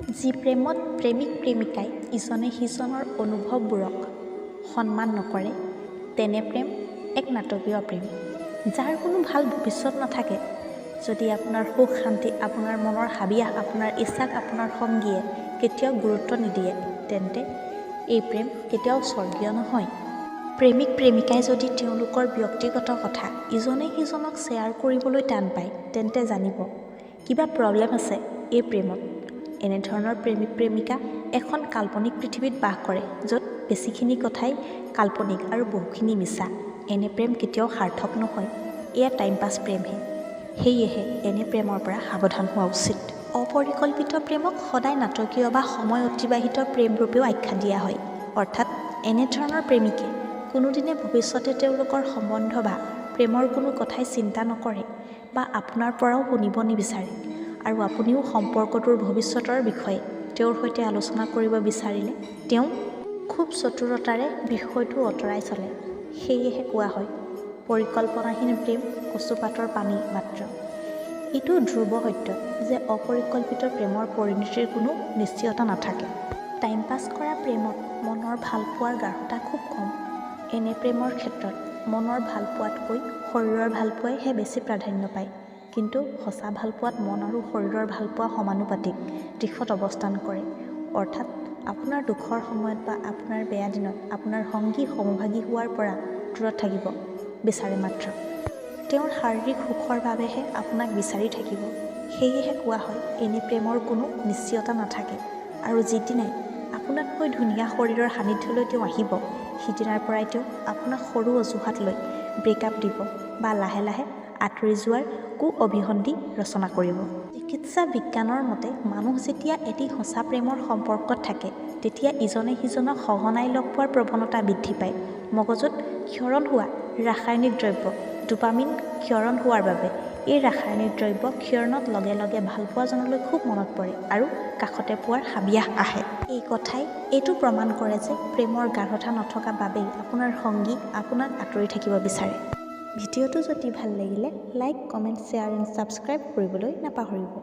যি প্ৰেমত প্ৰেমিক প্ৰেমিকাই ইজনে সিজনৰ অনুভৱবোৰক সন্মান নকৰে, তেনে প্ৰেম এক নাটকীয় প্ৰেম, যাৰ কোনো ভাল ভৱিষ্যত নাথাকে। যদি আপোনাৰ সুখ শান্তি, আপোনাৰ মনৰ হাবিয়াস, আপোনাৰ ইচ্ছাক আপোনাৰ সংগীয়ে কেতিয়াও গুৰুত্ব নিদিয়ে, তেন্তে এই প্ৰেম কেতিয়াও স্বৰ্গীয় নহয়। প্ৰেমিক প্ৰেমিকাই যদি তেওঁলোকৰ ব্যক্তিগত কথা ইজনে সিজনক শ্বেয়াৰ কৰিবলৈ টান পায়, তেন্তে জানিব কিবা প্ৰব্লেম আছে এই প্ৰেমত। এনেধৰণৰ প্ৰেমিক প্ৰেমিকা এখন কাল্পনিক পৃথিৱীত বাস কৰে, য'ত বেছিখিনি কথাই কাল্পনিক আৰু বহুখিনি মিছা। এনে প্ৰেম কেতিয়াও সাৰ্থক নহয়, এয়া টাইম পাছ প্ৰেমহে। সেয়েহে এনে প্ৰেমৰ পৰা সাৱধান হোৱা উচিত। অপৰিকল্পিত প্ৰেমক সদায় নাটকীয় বা সময় অতিবাহিত প্ৰেম ৰূপেও আখ্যা দিয়া হয়। অৰ্থাৎ এনেধৰণৰ প্ৰেমিকে কোনোদিনে ভৱিষ্যতে তেওঁলোকৰ সম্বন্ধ বা প্ৰেমৰ কোনো কথাই চিন্তা নকৰে বা আপোনাৰ পৰাও শুনিব নিবিচাৰে, আৰু আপুনিও সম্পৰ্কটোৰ ভৱিষ্যতৰ বিষয়ে তেওঁৰ সৈতে আলোচনা কৰিব বিচাৰিলে তেওঁ খুব চতুৰতাৰে বিষয়টো অঁতৰাই চলে। সেয়েহে কোৱা হয়, পৰিকল্পনাহীন প্ৰেম কচুপাতৰ পানী মাত্ৰ। এইটো ধ্ৰুৱ সত্য যে অপৰিকল্পিত প্ৰেমৰ পৰিণতিৰ কোনো নিশ্চয়তা নাথাকে। টাইম পাছ কৰা প্ৰেমত মনৰ ভালপোৱাৰ গাঢ়তা খুব কম। এনে প্ৰেমৰ ক্ষেত্ৰত মনৰ ভালপোৱাতকৈ শৰীৰৰ ভালপোৱাইহে বেছি প্ৰাধান্য পায়। কিন্তু সঁচা ভালপোৱাত মন আৰু শৰীৰৰ ভালপোৱা সমানুপাতিক দিশত অৱস্থান কৰে। অৰ্থাৎ আপোনাৰ দুখৰ সময়ত বা আপোনাৰ বেয়া দিনত আপোনাৰ সংগী সমভাগী হোৱাৰ পৰা দূৰত থাকিব বিচাৰে মাত্ৰ। তেওঁৰ শাৰীৰিক সুখৰ বাবেহে আপোনাক বিচাৰি থাকিব। সেয়েহে কোৱা হয়, এনে প্ৰেমৰ কোনো নিশ্চয়তা নাথাকে, আৰু যিদিনাই আপোনাতকৈ ধুনীয়া শৰীৰৰ সান্নিধ্যলৈ তেওঁ আহিব, সিদিনাৰ পৰাই তেওঁ আপোনাক সৰু অজুহাত লৈ ব্ৰেকআপ দিব বা লাহে লাহে আঁতৰি যোৱাৰ কু অভিসন্ধি ৰচনা কৰিব। চিকিৎসা বিজ্ঞানৰ মতে মানুহ যেতিয়া এটি সঁচা প্ৰেমৰ সম্পৰ্কত থাকে, তেতিয়া ইজনে সিজনক সঘনাই লগ পোৱাৰ প্ৰৱণতা বৃদ্ধি পায়। মগজুত ক্ষৰণ হোৱা ৰাসায়নিক দ্ৰব্য ডোপামিন ক্ষৰণ হোৱাৰ বাবে এই ৰাসায়নিক দ্ৰব্য ক্ষৰণত লগে লগে ভালপোৱাজনলৈ খুব মনত পৰে আৰু কাষতে পোৱাৰ হাবিয়াস আহে। এই কথাই এইটো প্ৰমাণ কৰে যে প্ৰেমৰ গাঢ়তা নথকা বাবেই আপোনাৰ সংগী আপোনাক আঁতৰি থাকিব বিচাৰে। ভিডিঅ'টো যদি ভাল লাগিলে like, comment, share and subscribe কৰিবলৈ নাপাহৰিব।